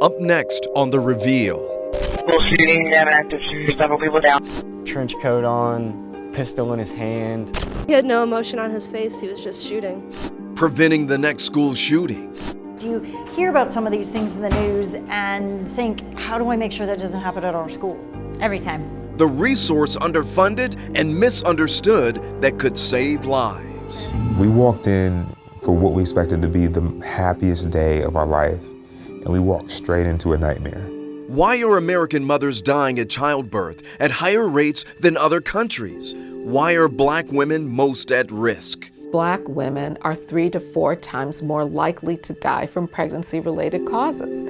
Up next on The Reveal. School shooting, you have an active shooter, several people down. Trench coat on, pistol in his hand. He had no emotion on his face, he was just shooting. Preventing the next school shooting. Do you hear about some of these things in the news and think, how do I make sure that doesn't happen at our school? Every time. The resource underfunded and misunderstood that could save lives. We walked in for what we expected to be the happiest day of our life, and we walked straight into a nightmare. Why are American mothers dying at childbirth at higher rates than other countries? Why are Black women most at risk? Black women are 3 to 4 times more likely to die from pregnancy-related causes.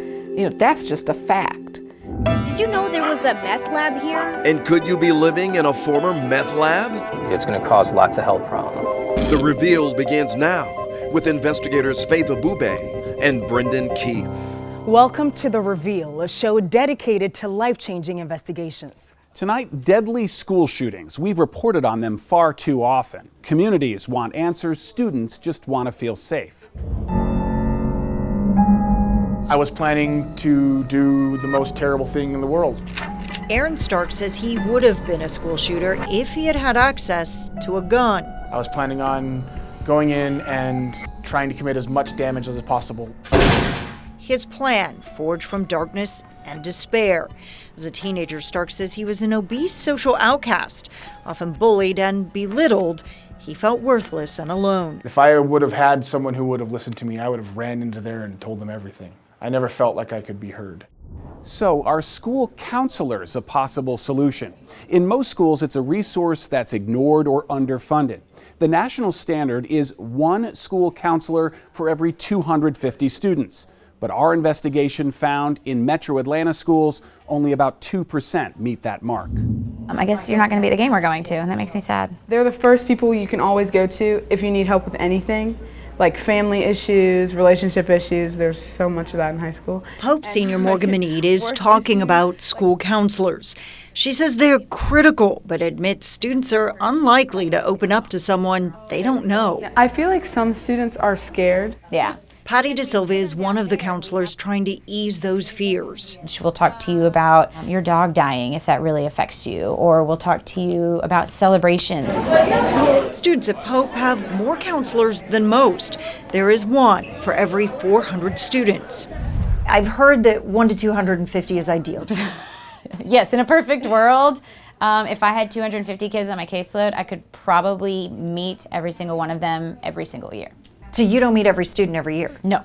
That's just a fact. Did you know there was a meth lab here? And could you be living in a former meth lab? It's going to cause lots of health problems. The Reveal begins now with investigators Faith Abube and Brendan Keefe. Welcome to The Reveal, a show dedicated to life-changing investigations. Tonight, deadly school shootings. We've reported on them far too often. Communities want answers, students just want to feel safe. I was planning to do the most terrible thing in the world. Aaron Stark says he would have been a school shooter if he had had access to a gun. I was planning on going in and trying to commit as much damage as possible. His plan, forged from darkness and despair. As a teenager, Stark says he was an obese social outcast, often bullied and belittled. He felt worthless and alone. If I would have had someone who would have listened to me, I would have ran into there and told them everything. I never felt like I could be heard. So, are school counselors a possible solution? In most schools, it's a resource that's ignored or underfunded. The national standard is 1 school counselor for every 250 students. But our investigation found in Metro Atlanta schools, only about 2% meet that mark. I guess you're not going to be the game we're going to, and that makes me sad. They're the first people you can always go to if you need help with anything, like family issues, relationship issues. There's so much of that in high school. Pope Senior Morgan Meade is talking about school counselors. She says they're critical, but admits students are unlikely to open up to someone they don't know. I feel like some students are scared. Yeah. Patty De Silva is one of the counselors trying to ease those fears. We'll talk to you about your dog dying, if that really affects you, or we'll talk to you about celebrations. Students at Pope have more counselors than most. There is 1 for every 400 students. I've heard that 1 to 250 is ideal. Yes, in a perfect world, if I had 250 kids on my caseload, I could probably meet every single one of them every single year. So you don't meet every student every year? No.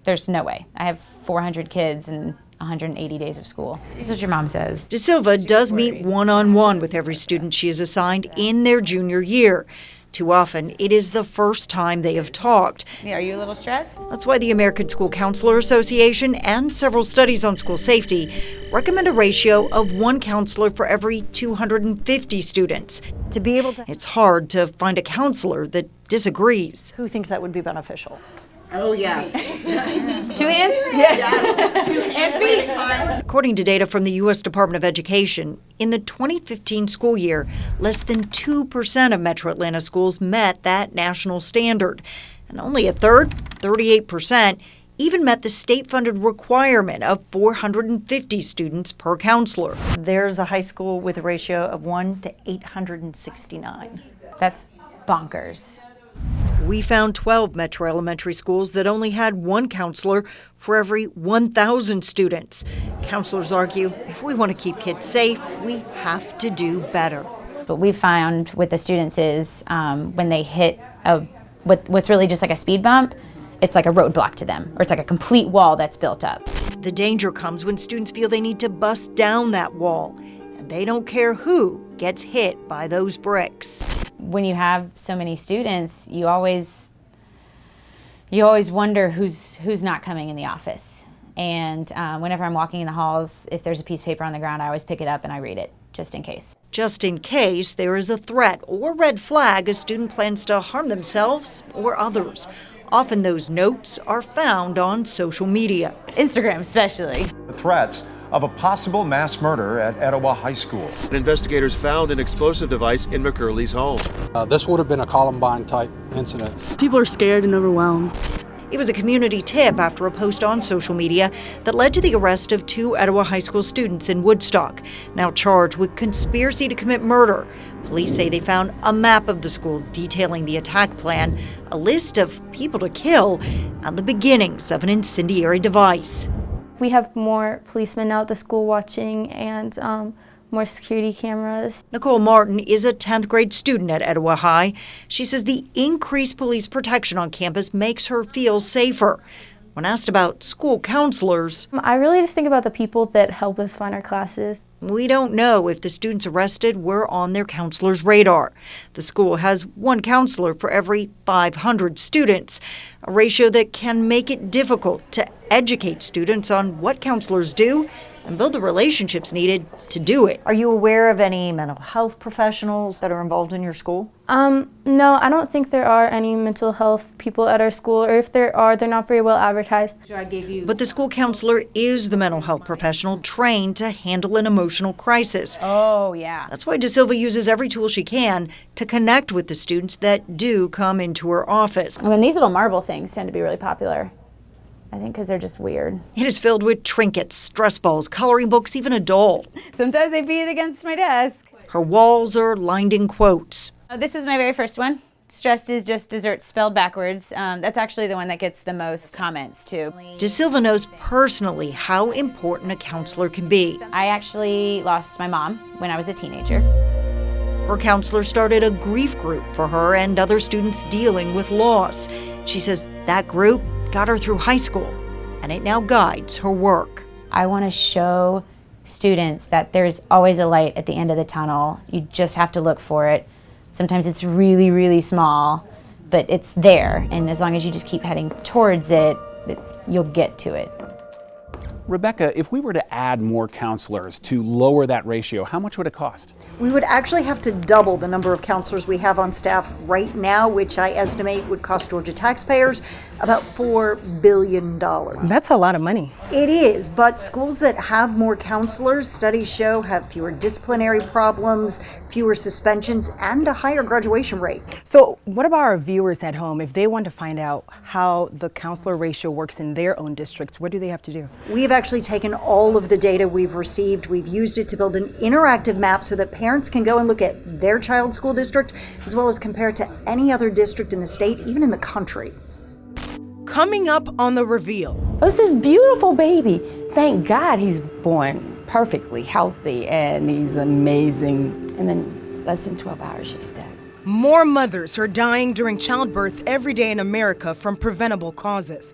There's no way. I have 400 kids and 180 days of school. That's what your mom says. De Silva does meet one-on-one with every student she is assigned in their junior year. Too often, it is the first time they have talked. Are you a little stressed? That's why the American School Counselor Association and several studies on school safety recommend a ratio of 1 counselor for every 250 students. To be able to, it's hard to find a counselor that disagrees. Who thinks that would be beneficial? Oh, yes. 2 hands? Yes. 2 hands feet. According to data from the U.S. Department of Education, in the 2015 school year, less than 2% of Metro Atlanta schools met that national standard. And only a third, 38%, even met the state-funded requirement of 450 students per counselor. There's a high school with a ratio of 1 to 869. That's bonkers. We found 12 Metro elementary schools that only had 1 counselor for every 1,000 students. Counselors argue if we want to keep kids safe, we have to do better. What we found with the students is when they hit what's really just like a speed bump, it's like a roadblock to them, or it's like a complete wall that's built up. The danger comes when students feel they need to bust down that wall, and they don't care who gets hit by those bricks. When you have so many students, you always wonder who's not coming in the office. And whenever I'm walking in the halls, if there's a piece of paper on the ground, I always pick it up and I read it, just in case. Just in case there is a threat or red flag a student plans to harm themselves or others. Often those notes are found on social media. Instagram especially. The threats of a possible mass murder at Etowah High School. Investigators found an explosive device in McCurley's home. This would have been a Columbine-type incident. People are scared and overwhelmed. It was a community tip after a post on social media that led to the arrest of 2 Etowah High School students in Woodstock, now charged with conspiracy to commit murder. Police say they found a map of the school detailing the attack plan, a list of people to kill, and the beginnings of an incendiary device. We have more policemen out at the school watching and more security cameras. Nicole Martin is a 10th grade student at Etowah High. She says the increased police protection on campus makes her feel safer. When asked about school counselors, I really just think about the people that help us find our classes. We don't know if the students arrested were on their counselor's radar. The school has 1 counselor for every 500 students, a ratio that can make it difficult to educate students on what counselors do and build the relationships needed to do it. Are you aware of any mental health professionals that are involved in your school? No, I don't think there are any mental health people at our school, or if there are, they're not very well advertised. But the school counselor is the mental health professional trained to handle an emotional crisis. Oh, yeah. That's why DeSilva uses every tool she can to connect with the students that do come into her office. I mean, these little marble things tend to be really popular. I think because they're just weird. It is filled with trinkets, stress balls, coloring books, even a doll. Sometimes they beat it against my desk. Her walls are lined in quotes. Oh, this was my very first one. Stressed is just dessert spelled backwards. That's actually the one that gets the most comments, too. DeSilva knows personally how important a counselor can be. I actually lost my mom when I was a teenager. Her counselor started a grief group for her and other students dealing with loss. She says that group got her through high school, and it now guides her work. I want to show students that there's always a light at the end of the tunnel. You just have to look for it. Sometimes it's really, really small, but it's there, and as long as you just keep heading towards it, you'll get to it. Rebecca, if we were to add more counselors to lower that ratio, how much would it cost? We would actually have to double the number of counselors we have on staff right now, which I estimate would cost Georgia taxpayers about $4 billion. That's a lot of money. It is, but schools that have more counselors, studies show, have fewer disciplinary problems, fewer suspensions, and a higher graduation rate. So what about our viewers at home? If they want to find out how the counselor ratio works in their own districts, what do they have to do? We've actually taken all of the data we've received. We've used it to build an interactive map so that parents can go and look at their child's school district, as well as compare it to any other district in the state, even in the country. Coming up on The Reveal. This is beautiful baby. Thank God he's born perfectly healthy and he's amazing. And then less than 12 hours, she's dead. More mothers are dying during childbirth every day in America from preventable causes.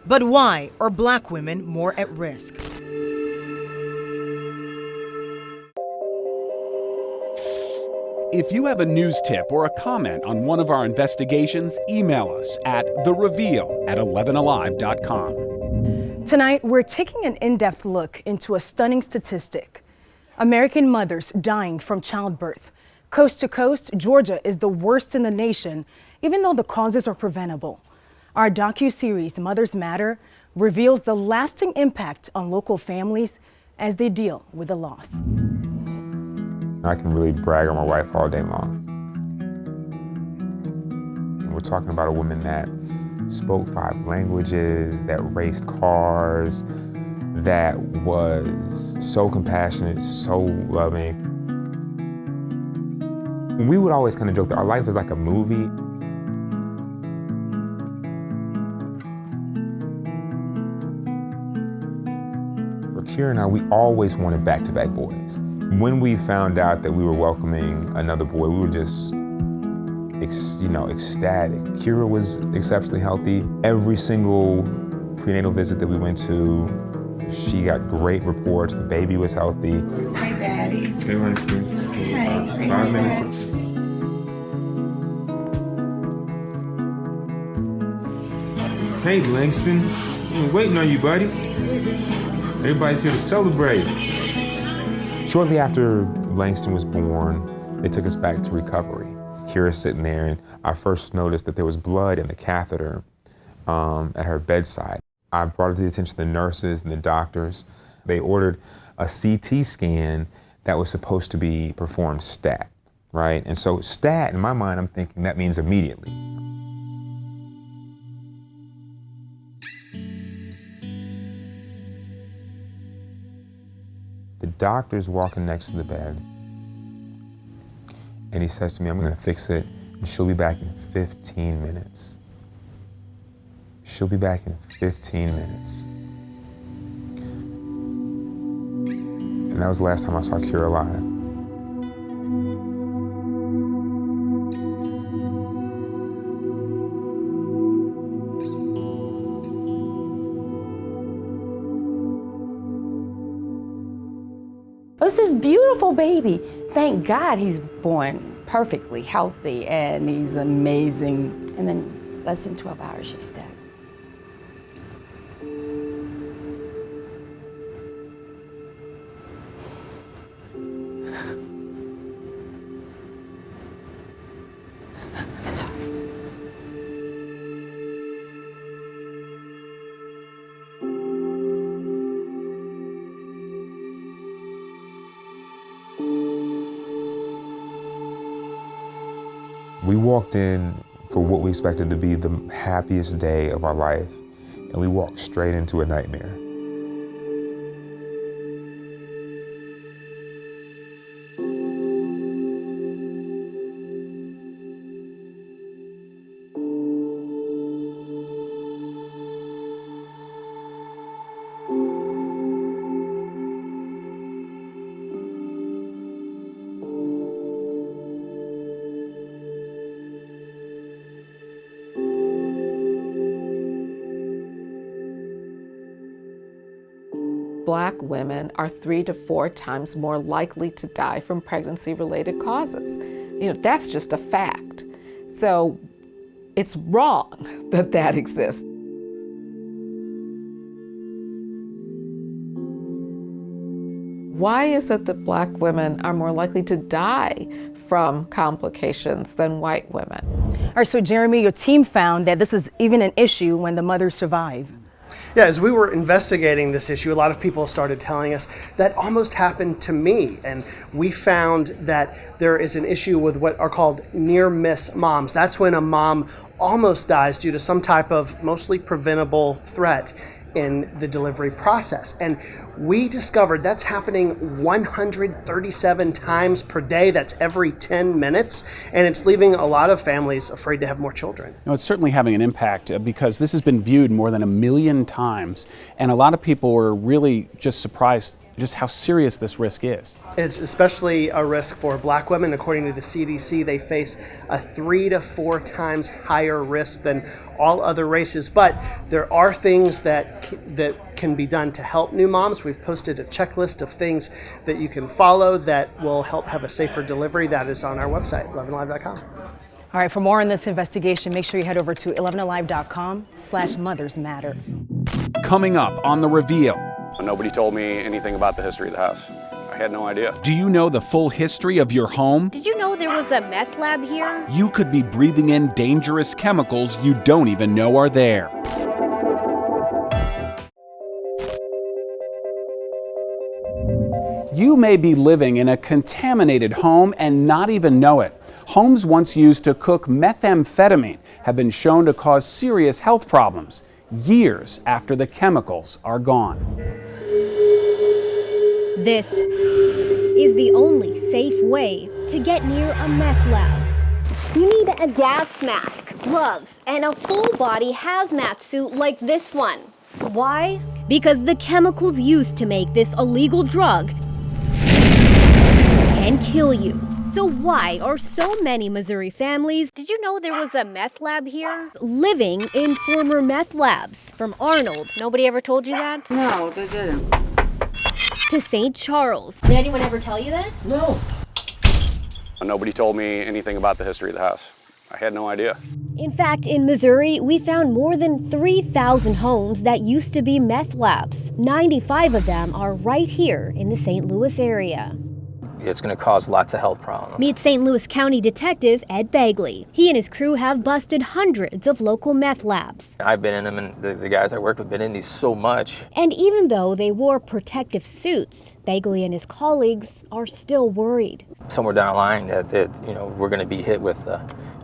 But why are Black women more at risk? If you have a news tip or a comment on one of our investigations, email us at thereveal@11alive.com. Tonight, we're taking an in-depth look into a stunning statistic. American mothers dying from childbirth. Coast to coast, Georgia is the worst in the nation, even though the causes are preventable. Our docu-series, Mothers Matter, reveals the lasting impact on local families as they deal with the loss. I can really brag on my wife all day long. And we're talking about a woman that spoke 5 languages, that raced cars, that was so compassionate, so loving. We would always kind of joke that our life is like a movie. For Kira and I, we always wanted back-to-back boys. When we found out that we were welcoming another boy, we were just, ecstatic. Kira was exceptionally healthy. Every single prenatal visit that we went to, she got great reports. The baby was healthy. Hi, Daddy. Hey, Langston. Hi. 5 minutes. Hey, Langston. We're waiting on you, buddy. Everybody's here to celebrate. Shortly after Langston was born, they took us back to recovery. Kira's sitting there, and I first noticed that there was blood in the catheter at her bedside. I brought it to the attention of the nurses and the doctors. They ordered a CT scan that was supposed to be performed stat, right? And so stat, in my mind, I'm thinking that means immediately. The doctor's walking next to the bed, and he says to me, I'm gonna fix it, and she'll be back in 15 minutes. She'll be back in 15 minutes. And that was the last time I saw Kira alive. It's this beautiful baby. Thank God he's born perfectly healthy and he's amazing. And then less than 12 hours, she's dead. We walked in for what we expected to be the happiest day of our life, and we walked straight into a nightmare. Black women are 3 to 4 times more likely to die from pregnancy-related causes. That's just a fact. So it's wrong that that exists. Why is it that Black women are more likely to die from complications than white women? All right, so Jeremy, your team found that this is even an issue when the mothers survive. Yeah, as we were investigating this issue, a lot of people started telling us that almost happened to me. And we found that there is an issue with what are called near-miss moms. That's when a mom almost dies due to some type of mostly preventable threat in the delivery process. And we discovered that's happening 137 times per day. That's every 10 minutes. And it's leaving a lot of families afraid to have more children. It's certainly having an impact because this has been viewed more than 1 million times. And a lot of people were really just surprised just how serious this risk is. It's especially a risk for Black women. According to the CDC, they face a 3 to 4 times higher risk than all other races. But there are things that can be done to help new moms. We've posted a checklist of things that you can follow that will help have a safer delivery. That is on our website, 11alive.com. All right, for more on this investigation, make sure you head over to 11alive.com/mothersmatter. Coming up on The Reveal. Nobody told me anything about the history of the house. I had no idea. Do you know the full history of your home? Did you know there was a meth lab here? You could be breathing in dangerous chemicals you don't even know are there. You may be living in a contaminated home and not even know it. Homes once used to cook methamphetamine have been shown to cause serious health problems years after the chemicals are gone. This is the only safe way to get near a meth lab. You need a gas mask, gloves, and a full-body hazmat suit like this one. Why? Because the chemicals used to make this illegal drug can kill you. So why are so many Missouri families, Did you know there was a meth lab here? living in former meth labs? From Arnold. Nobody ever told you that? No, they didn't. To St. Charles. Did anyone ever tell you that? No. Nobody told me anything about the history of the house. I had no idea. In fact, in Missouri, we found more than 3,000 homes that used to be meth labs. 95 of them are right here in the St. Louis area. It's going to cause lots of health problems. Meet St. Louis County Detective Ed Bagley. He and his crew have busted hundreds of local meth labs. I've been in them, and the guys I work with have been in these so much. And even though they wore protective suits, Bagley and his colleagues are still worried. Somewhere down the line that we're going to be hit with,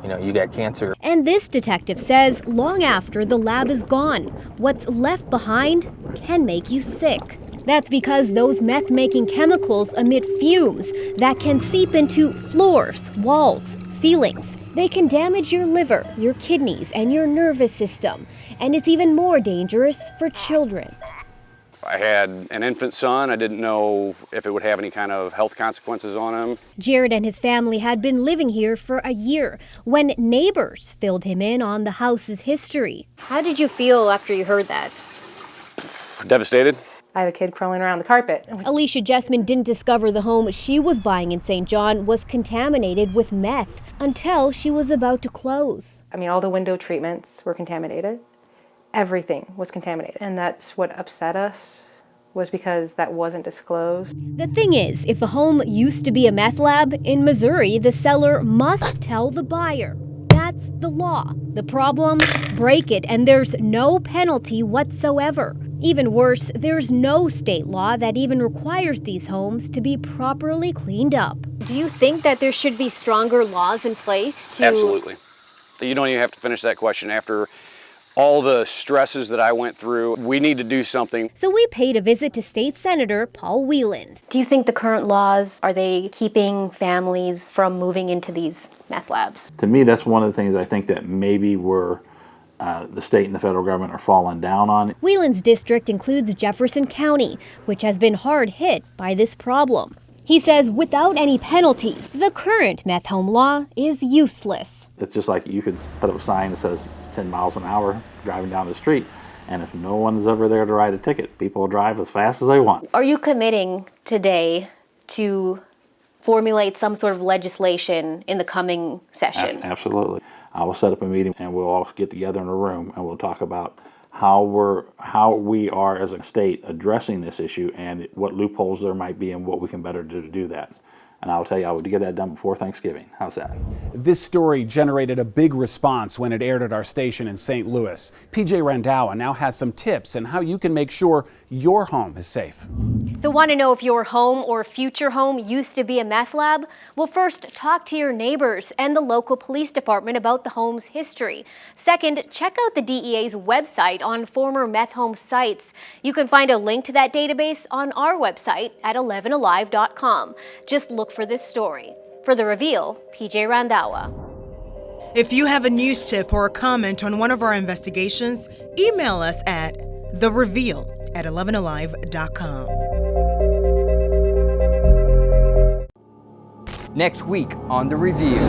you got cancer. And this detective says long after the lab is gone, what's left behind can make you sick. That's because those meth-making chemicals emit fumes that can seep into floors, walls, ceilings. They can damage your liver, your kidneys, and your nervous system. And it's even more dangerous for children. I had an infant son. I didn't know if it would have any kind of health consequences on him. Jared and his family had been living here for a year when neighbors filled him in on the house's history. How did you feel after you heard that? Devastated. I have a kid crawling around the carpet. Alicia Jessman didn't discover the home she was buying in St. John was contaminated with meth until she was about to close. I mean, all the window treatments were contaminated. Everything was contaminated. And that's what upset us, was because that wasn't disclosed. The thing is, if a home used to be a meth lab, in Missouri, the seller must tell the buyer. That's the law. The problem? Break it, and there's no penalty whatsoever. Even worse, there's no state law that even requires these homes to be properly cleaned up. Do you think that there should be stronger laws in place to... Absolutely. You don't even have to finish that question. After all the stresses that I went through, we need to do something. So we paid a visit to State Senator Paul Wieland. Do you think the current laws, are they keeping families from moving into these meth labs? To me, that's one of the things I think that maybe the state and the federal government are falling down on. Wieland's district includes Jefferson County, which has been hard hit by this problem. He says without any penalties, the current meth home law is useless. It's just like you could put up a sign that says 10 miles an hour driving down the street, and if no one's ever there to write a ticket, people will drive as fast as they want. Are you committing today to formulate some sort of legislation in the coming session? Absolutely. I will set up a meeting and we'll all get together in a room and we'll talk about how we are as a state addressing this issue and what loopholes there might be and what we can better do to do that. And I'll tell you, I would get that done before Thanksgiving. How's that? This story generated a big response when it aired at our station in St. Louis. PJ Randawa now has some tips on how you can make sure your home is safe. So want to know if your home or future home used to be a meth lab? Well, first, talk to your neighbors and the local police department about the home's history. Second, check out the DEA's website on former meth home sites. You can find a link to that database on our website at 11alive.com. Just look for this story. For The Reveal, PJ Randawa. If you have a news tip or a comment on one of our investigations, email us at thereveal@11alive.com. Next week on The Reveal.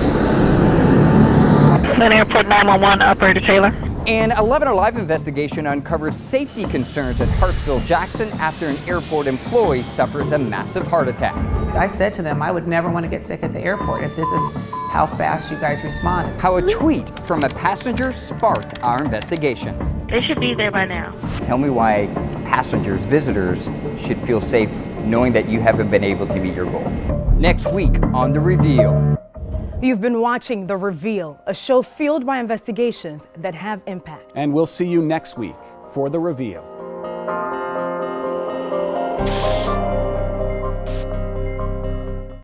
Atlanta Airport 911, Operator Taylor. An 11 Alive investigation uncovered safety concerns at Hartsville-Jackson after an airport employee suffers a massive heart attack. I said to them, I would never want to get sick at the airport if this is how fast you guys responded. How a tweet from a passenger sparked our investigation. They should be there by now. Tell me why passengers, visitors, should feel safe knowing that you haven't been able to meet your goal. Next week on The Reveal. You've been watching The Reveal, a show fueled by investigations that have impact. And we'll see you next week for The Reveal.